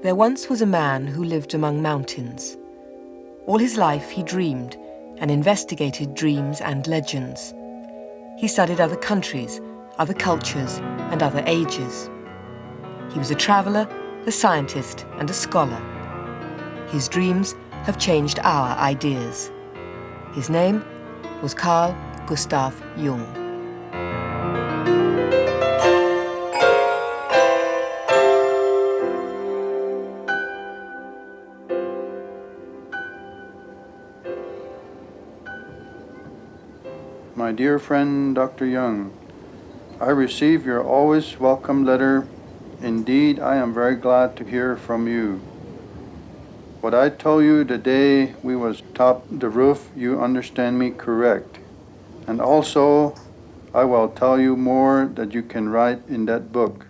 There once was a man who lived among mountains. All his life he dreamed and investigated dreams and legends. He studied other countries, other cultures, and other ages. He was a traveler, a scientist, and a scholar. His dreams have changed our ideas. His name was Carl Gustav Jung. My dear friend, Dr. Jung, I receive your always welcome letter. Indeed, I am very glad to hear from you. What I told you the day we was top the roof, you understand me correct. And also, I will tell you more that you can write in that book.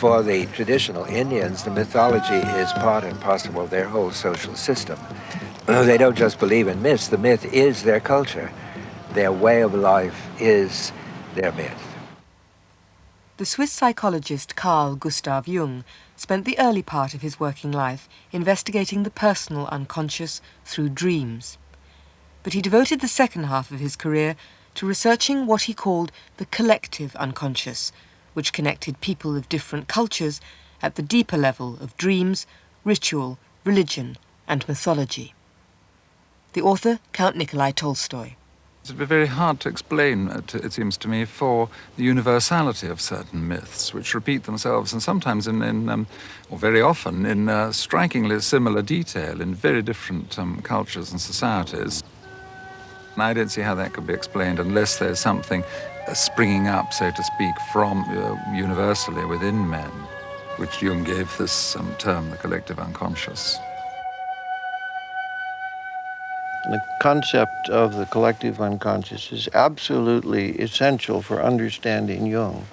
For the traditional Indians, the mythology is part and parcel of their whole social system. They don't just believe in myths. The myth is their culture. Their way of life is their myth. The Swiss psychologist Carl Gustav Jung spent the early part of his working life investigating the personal unconscious through dreams. But he devoted the second half of his career to researching what he called the collective unconscious, which connected people of different cultures at the deeper level of dreams, ritual, religion, and mythology. The author, Count Nikolai Tolstoy. It would be very hard to explain, it seems to me, for the universality of certain myths, which repeat themselves and sometimes or very often, in strikingly similar detail in very different cultures and societies. And I don't see how that could be explained unless there's something springing up, so to speak, from universally within men, which Jung gave this term, the collective unconscious. The concept of the collective unconscious is absolutely essential for understanding Jung.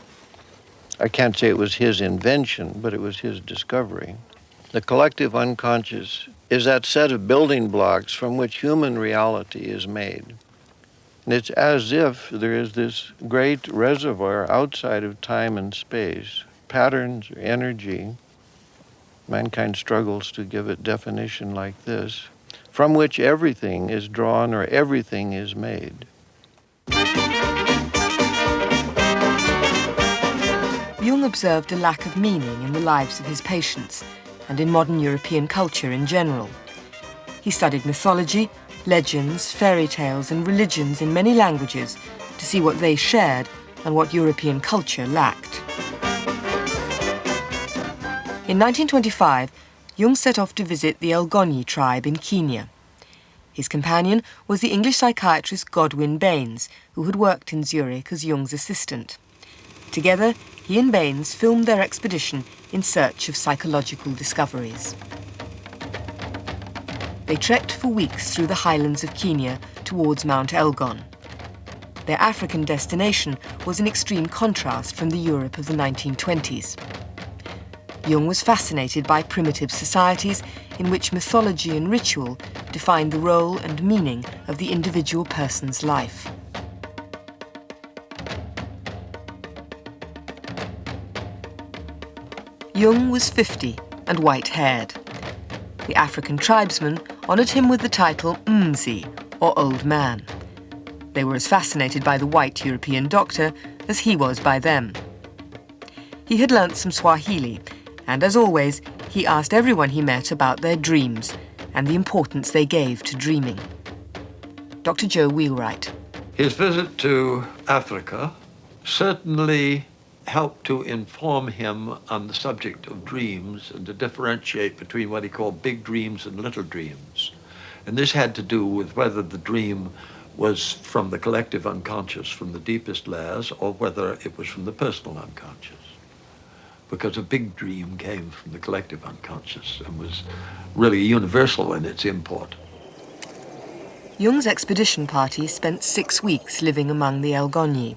I can't say it was his invention, but it was his discovery. The collective unconscious is that set of building blocks from which human reality is made. And it's as if there is this great reservoir outside of time and space, patterns, energy. Mankind struggles to give it definition like this, from which everything is drawn or everything is made. Jung observed a lack of meaning in the lives of his patients and in modern European culture in general. He studied mythology, legends, fairy tales, and religions in many languages to see what they shared and what European culture lacked. In 1925, Jung set off to visit the Elgonyi tribe in Kenya. His companion was the English psychiatrist Godwin Baines, who had worked in Zurich as Jung's assistant. Together, he and Baines filmed their expedition in search of psychological discoveries. They trekked for weeks through the highlands of Kenya towards Mount Elgon. Their African destination was in extreme contrast from the Europe of the 1920s. Jung was fascinated by primitive societies in which mythology and ritual defined the role and meaning of the individual person's life. Jung was 50 and white-haired. The African tribesmen honoured him with the title Mzi, or Old Man. They were as fascinated by the white European doctor as he was by them. He had learnt some Swahili, and as always, he asked everyone he met about their dreams and the importance they gave to dreaming. Dr. Joe Wheelwright. His visit to Africa certainly helped to inform him on the subject of dreams and to differentiate between what he called big dreams and little dreams. And this had to do with whether the dream was from the collective unconscious, from the deepest layers, or whether it was from the personal unconscious. Because a big dream came from the collective unconscious and was really universal in its import. Jung's expedition party spent 6 weeks living among the Elgonyi.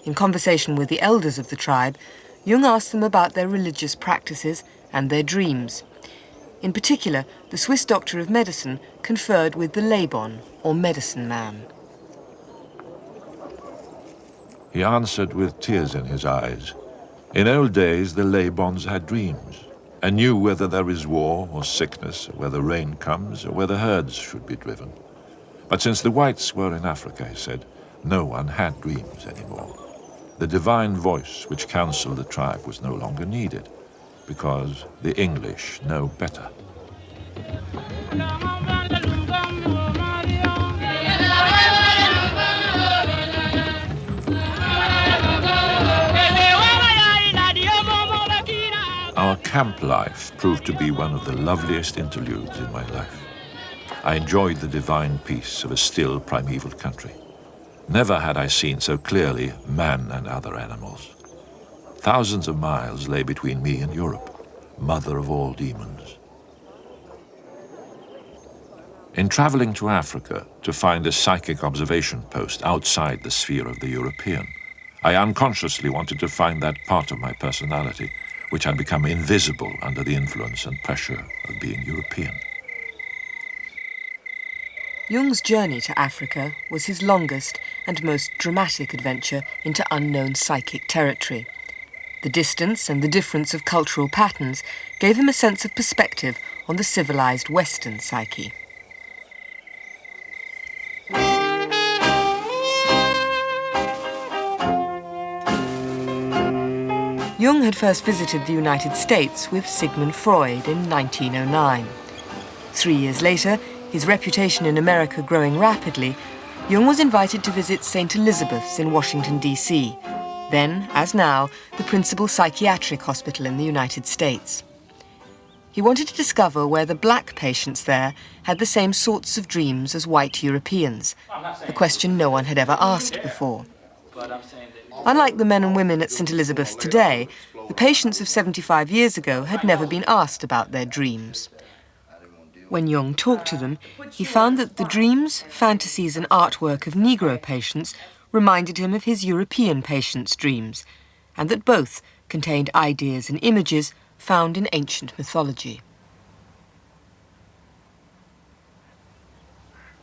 In conversation with the elders of the tribe, Jung asked them about their religious practices and their dreams. In particular, the Swiss doctor of medicine conferred with the Labon, or medicine man. He answered with tears in his eyes. In old days, the Labons had dreams and knew whether there is war or sickness, or whether rain comes, or whether herds should be driven. But since the whites were in Africa, he said, no one had dreams anymore. The divine voice which counseled the tribe was no longer needed, because the English know better. Our camp life proved to be one of the loveliest interludes in my life. I enjoyed the divine peace of a still primeval country. Never had I seen so clearly man and other animals. Thousands of miles lay between me and Europe, mother of all demons. In traveling to Africa to find a psychic observation post outside the sphere of the European, I unconsciously wanted to find that part of my personality which had become invisible under the influence and pressure of being European. Jung's journey to Africa was his longest and most dramatic adventure into unknown psychic territory. The distance and the difference of cultural patterns gave him a sense of perspective on the civilized Western psyche. Jung had first visited the United States with Sigmund Freud in 1909. 3 years later, his reputation in America growing rapidly, Jung was invited to visit St. Elizabeth's in Washington, D.C., then, as now, the principal psychiatric hospital in the United States. He wanted to discover whether black patients there had the same sorts of dreams as white Europeans, a question no one had ever asked before. Unlike the men and women at St. Elizabeth's today, the patients of 75 years ago had never been asked about their dreams. When Jung talked to them, he found that the dreams, fantasies and artwork of Negro patients reminded him of his European patients' dreams, and that both contained ideas and images found in ancient mythology.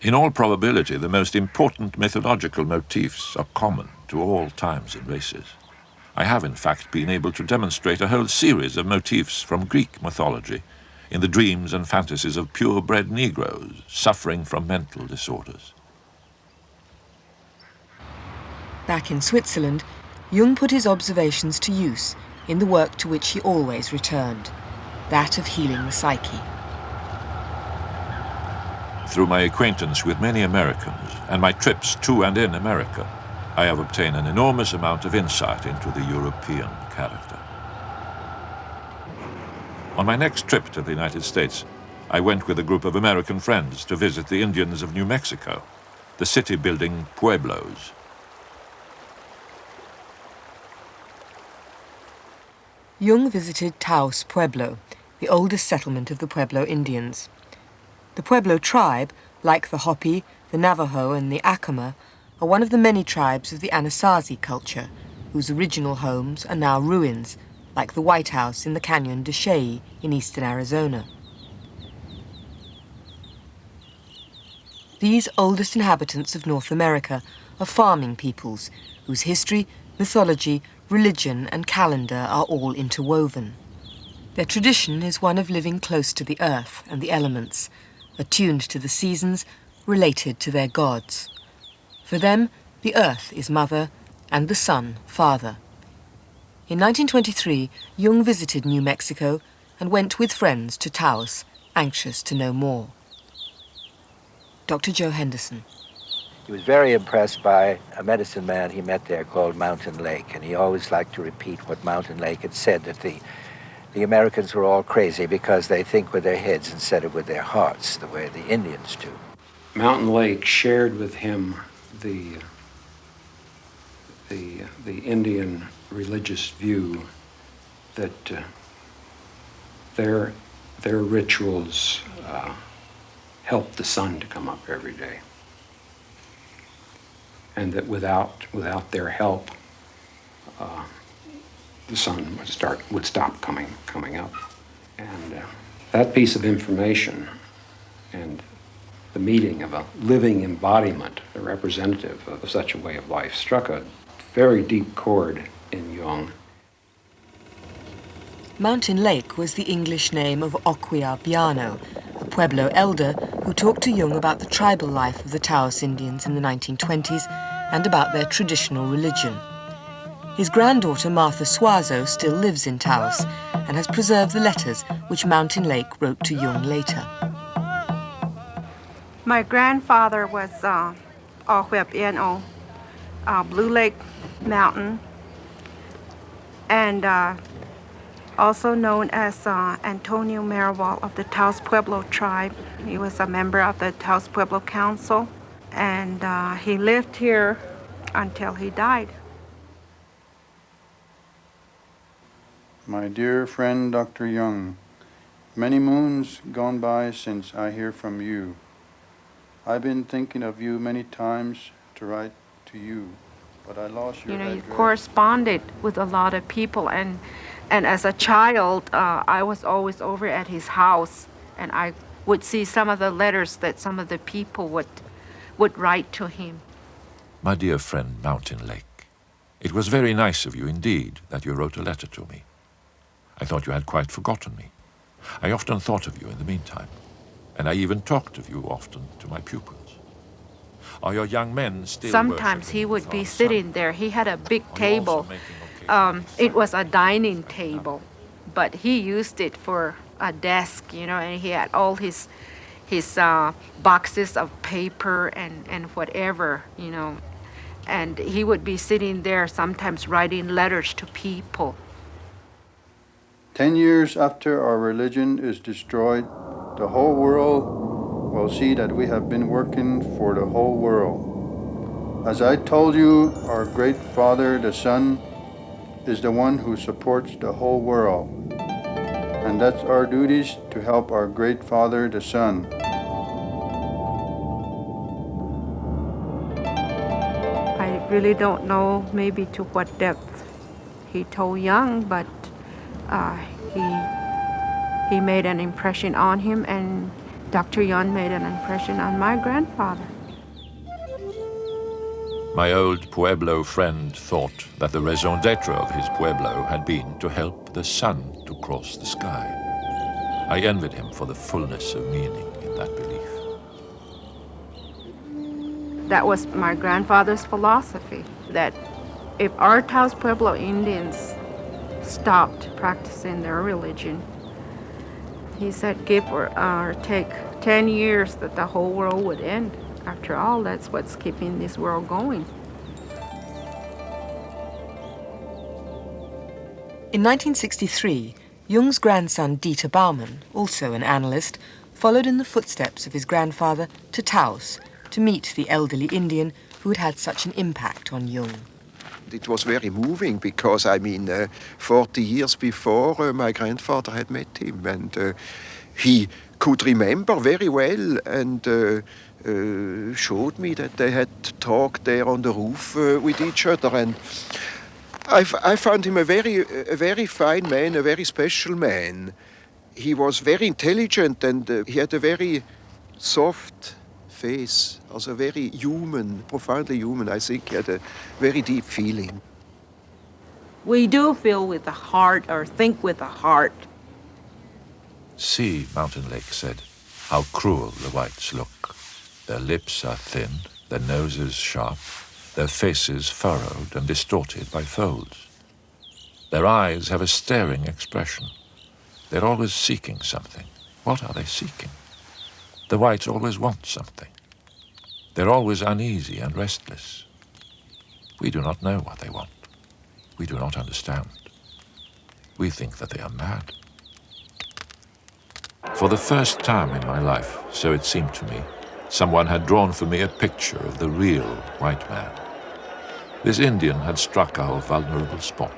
In all probability, the most important mythological motifs are common to all times and races. I have, in fact, been able to demonstrate a whole series of motifs from Greek mythology in the dreams and fantasies of purebred Negroes suffering from mental disorders. Back in Switzerland, Jung put his observations to use in the work to which he always returned, that of healing the psyche. Through my acquaintance with many Americans and my trips to and in America, I have obtained an enormous amount of insight into the European character. On my next trip to the United States, I went with a group of American friends to visit the Indians of New Mexico, the city-building Pueblos. Jung visited Taos Pueblo, the oldest settlement of the Pueblo Indians. The Pueblo tribe, like the Hopi, the Navajo and the Acoma, are one of the many tribes of the Anasazi culture, whose original homes are now ruins, like the White House in the Canyon de Chelly in eastern Arizona. These oldest inhabitants of North America are farming peoples, whose history, mythology, religion and calendar are all interwoven. Their tradition is one of living close to the earth and the elements, attuned to the seasons, related to their gods. For them, the earth is mother and the sun father. In 1923, Jung visited New Mexico and went with friends to Taos, anxious to know more. Dr. Joe Henderson. He was very impressed by a medicine man he met there called Mountain Lake, and he always liked to repeat what Mountain Lake had said, that the Americans were all crazy because they think with their heads instead of with their hearts, the way the Indians do. Mountain Lake shared with him the Indian religious view that their rituals help the sun to come up every day. And that without their help, the sun would stop coming up. And that piece of information and the meeting of a living embodiment, a representative of such a way of life, struck a very deep chord in Jung. Mountain Lake was the English name of Okwia Biano, a Pueblo elder who talked to Jung about the tribal life of the Taos Indians in the 1920s and about their traditional religion. His granddaughter Martha Suazo still lives in Taos and has preserved the letters which Mountain Lake wrote to Jung later. My grandfather was Okwia Biano, Blue Lake Mountain, and also known as Antonio Mirabal of the Taos Pueblo tribe. He was a member of the Taos Pueblo Council, and he lived here until he died. My dear friend Dr. Jung, many moons gone by since I hear from you. I've been thinking of you many times to write to you, but I lost your address. You corresponded with a lot of people, and as a child, I was always over at his house, and I would see some of the letters that some of the people would write to him. My dear friend Mountain Lake, it was very nice of you indeed that you wrote a letter to me. I thought you had quite forgotten me. I often thought of you in the meantime, and I even talked of you often to my pupils. Are your young men still Sometimes he would be sitting there. He had a big table. It was a dining table, but he used it for a desk, and he had all his boxes of paper and whatever, and he would be sitting there sometimes writing letters to people. 10 years after our religion is destroyed, the whole world will see that we have been working for the whole world. As I told you, our great Father, the Sun, is the one who supports the whole world. And that's our duties to help our great Father, the Sun. I really don't know maybe to what depth he told Jung, but he made an impression on him, and Dr. Jung made an impression on my grandfather. My old Pueblo friend thought that the raison d'etre of his Pueblo had been to help the sun to cross the sky. I envied him for the fullness of meaning in that belief. That was my grandfather's philosophy, that if our Taos Pueblo Indians stopped practicing their religion, he said give or take 10 years that the whole world would end. After all, that's what's keeping this world going. In 1963, Jung's grandson Dieter Baumann, also an analyst, followed in the footsteps of his grandfather to Taos to meet the elderly Indian who had had such an impact on Jung. It was very moving because, 40 years before, my grandfather had met him, and he could remember very well and showed me that they had talked there on the roof with each other. And I found him a very fine man, a very special man. He was very intelligent, and he had a very soft face, also very human, profoundly human. I think he had a very deep feeling. We do feel with the heart, or think with the heart. See, Mountain Lake said, how cruel the whites look. Their lips are thin, their noses sharp, their faces furrowed and distorted by folds. Their eyes have a staring expression. They're always seeking something. What are they seeking? The whites always want something. They're always uneasy and restless. We do not know what they want. We do not understand. We think that they are mad. For the first time in my life, so it seemed to me, someone had drawn for me a picture of the real white man. This Indian had struck our vulnerable spot,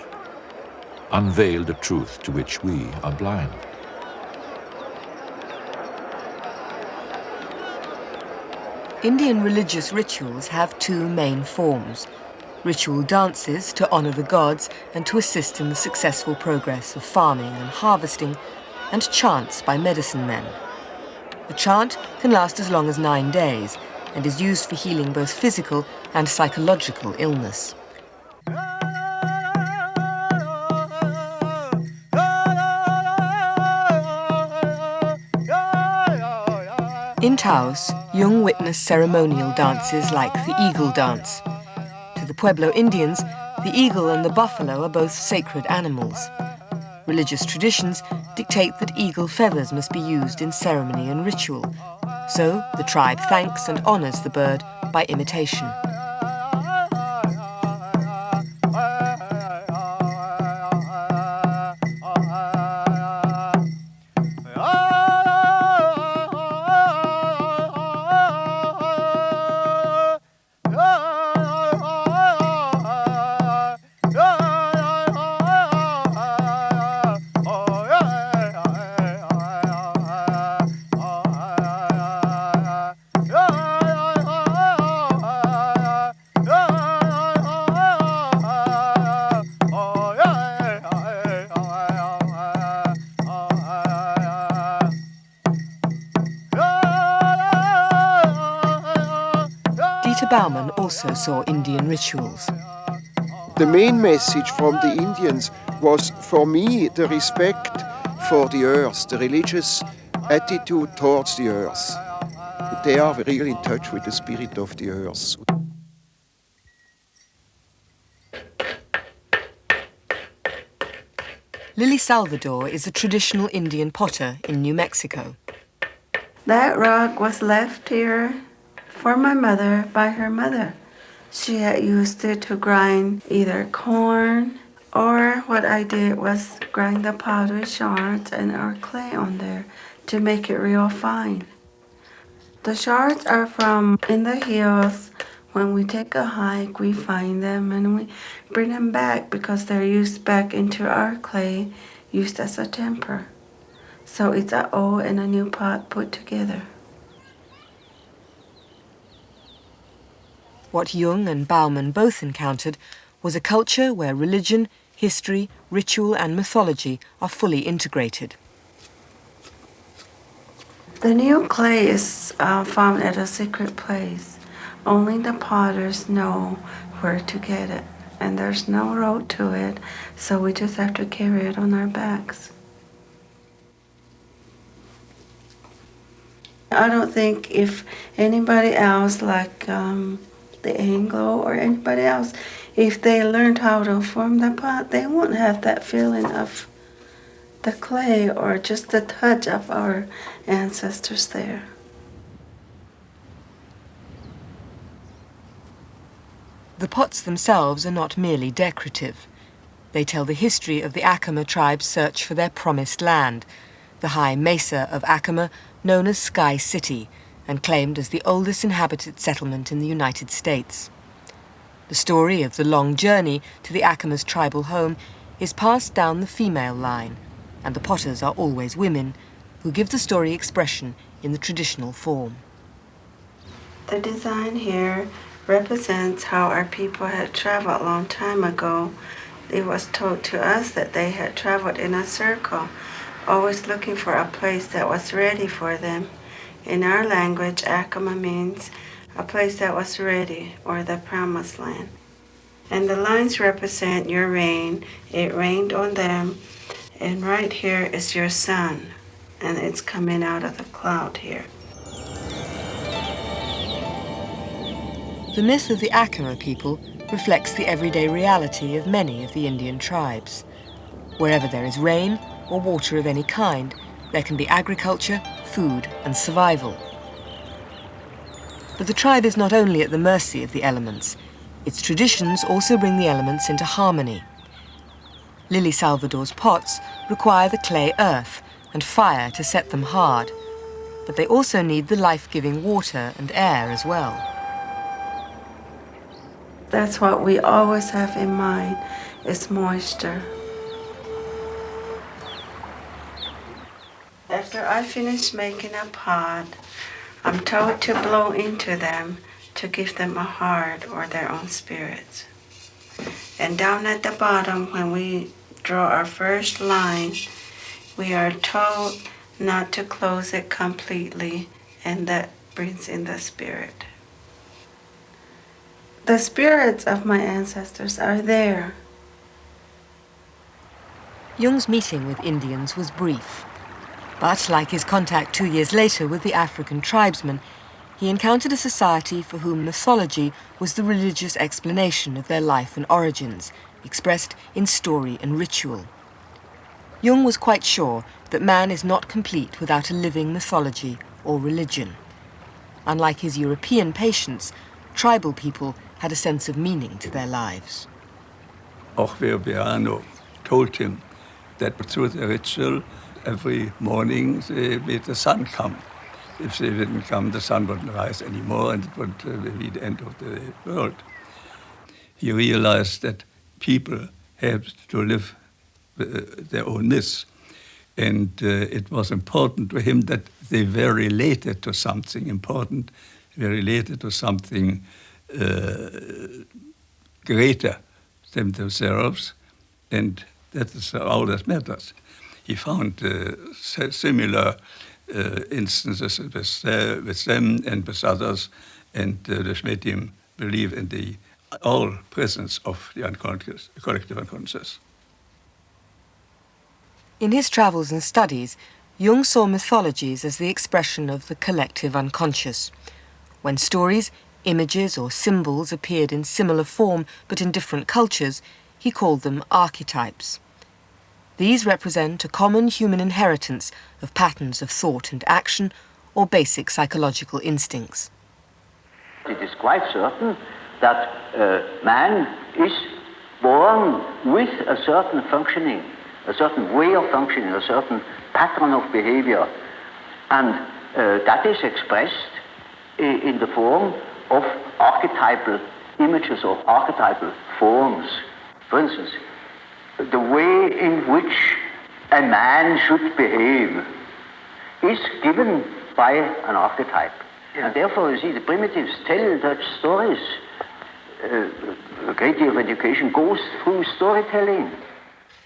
unveiled a truth to which we are blind. Indian religious rituals have two main forms: ritual dances to honor the gods and to assist in the successful progress of farming and harvesting, and chants by medicine men. A chant can last as long as 9 days and is used for healing both physical and psychological illness. In Taos, Jung witnessed ceremonial dances like the eagle dance. To the Pueblo Indians, the eagle and the buffalo are both sacred animals. Religious traditions dictate that eagle feathers must be used in ceremony and ritual, so the tribe thanks and honors the bird by imitation. Bauman also saw Indian rituals. The main message from the Indians was, for me, the respect for the earth, the religious attitude towards the earth. They are really in touch with the spirit of the earth. Lily Salvador is a traditional Indian potter in New Mexico. That rock was left here for my mother by her mother. She had used it to grind either corn, or what I did was grind the powder shards and our clay on there to make it real fine. The shards are from in the hills. When we take a hike, we find them and we bring them back because they're used back into our clay, used as a temper. So it's an old and a new pot put together. What Jung and Bauman both encountered was a culture where religion, history, ritual and mythology are fully integrated. The new clay is found at a secret place. Only the potters know where to get it, and there's no road to it, so we just have to carry it on our backs. I don't think if anybody else, like the Anglo or anybody else, if they learned how to form the pot, they won't have that feeling of the clay or just the touch of our ancestors there. The pots themselves are not merely decorative. They tell the history of the Acoma tribe's search for their promised land, the high mesa of Acoma, known as Sky City, and claimed as the oldest inhabited settlement in the United States. The story of the long journey to the Acoma's tribal home is passed down the female line, and the potters are always women, who give the story expression in the traditional form. The design here represents how our people had traveled a long time ago. It was told to us that they had traveled in a circle, always looking for a place that was ready for them. In our language, Acoma means a place that was ready, or the promised land. And the lines represent your rain. It rained on them, and right here is your sun, and it's coming out of the cloud here. The myth of the Acoma people reflects the everyday reality of many of the Indian tribes. Wherever there is rain or water of any kind, there can be agriculture, food, and survival. But the tribe is not only at the mercy of the elements. Its traditions also bring the elements into harmony. Lily Salvador's pots require the clay earth and fire to set them hard, but they also need the life-giving water and air as well. That's what we always have in mind, is moisture. After I finish making a pot, I'm told to blow into them to give them a heart or their own spirits. And down at the bottom, when we draw our first line, we are told not to close it completely, and that brings in the spirit. The spirits of my ancestors are there. Jung's meeting with Indians was brief, but like his contact 2 years later with the African tribesmen, he encountered a society for whom mythology was the religious explanation of their life and origins, expressed in story and ritual. Jung was quite sure that man is not complete without a living mythology or religion. Unlike his European patients, tribal people had a sense of meaning to their lives. Ochveopiano told him that through the ritual, every morning they made the sun come. If they didn't come, the sun wouldn't rise anymore, and it would be the end of the world. He realized that people had to live their own myths, and it was important to him that they were related to something important, were related to something greater than themselves, and that is all that matters. He found similar instances with them and with others, and this made him believe in the all presence of the unconscious, collective unconscious. In his travels and studies, Jung saw mythologies as the expression of the collective unconscious. When stories, images or symbols appeared in similar form but in different cultures, he called them archetypes. These represent a common human inheritance of patterns of thought and action or basic psychological instincts. It is quite certain that man is born with a certain functioning, a certain way of functioning, a certain pattern of behavior, and that is expressed in the form of archetypal images or archetypal forms. For instance, the way in which a man should behave is given by an archetype. Yeah. And therefore, you see, the primitives tell such stories. A great deal of education goes through storytelling.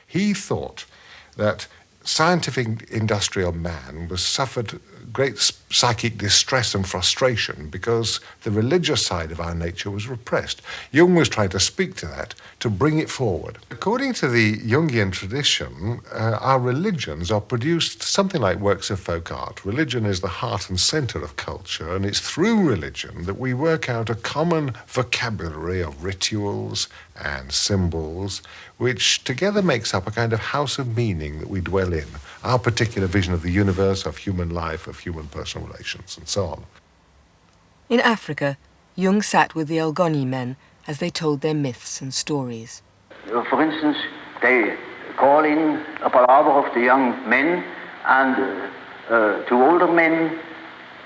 He thought that scientific industrial man was suffered great psychic distress and frustration because the religious side of our nature was repressed. Jung was trying to speak to that, to bring it forward. According to the Jungian tradition, our religions are produced something like works of folk art. Religion is the heart and center of culture, and it's through religion that we work out a common vocabulary of rituals and symbols, which together makes up a kind of house of meaning that we dwell in, our particular vision of the universe, of human life, of human personal relations, and so on. In Africa, Jung sat with the Algoni men as they told their myths and stories. For instance, they call in a palaver of the young men, and two older men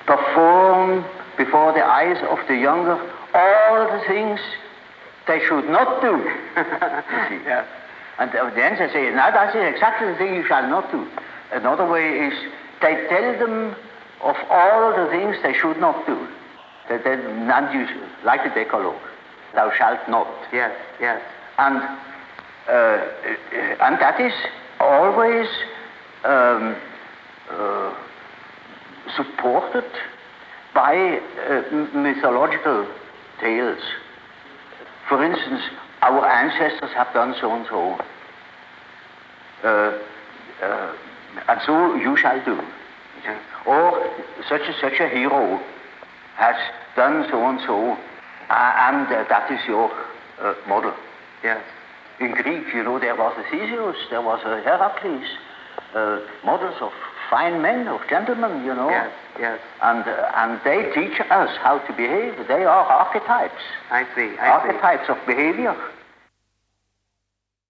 perform before the eyes of the younger all the things they should not do. Yeah. And then they say, now that is exactly the thing you shall not do. Another way is they tell them of all the things they should not do. Like the Decalogue, thou shalt not. Yes, yes. And that is always supported by mythological tales. For instance, our ancestors have done so and so, and so you shall do. Or such a hero has done so and so, and that is your model. Yes. In Greek, you know, there was a Theseus, there was a Heracles, models of fine men, of gentlemen, you know. Yes, yes. And they teach us how to behave. They are archetypes. I see. Archetypes of behavior.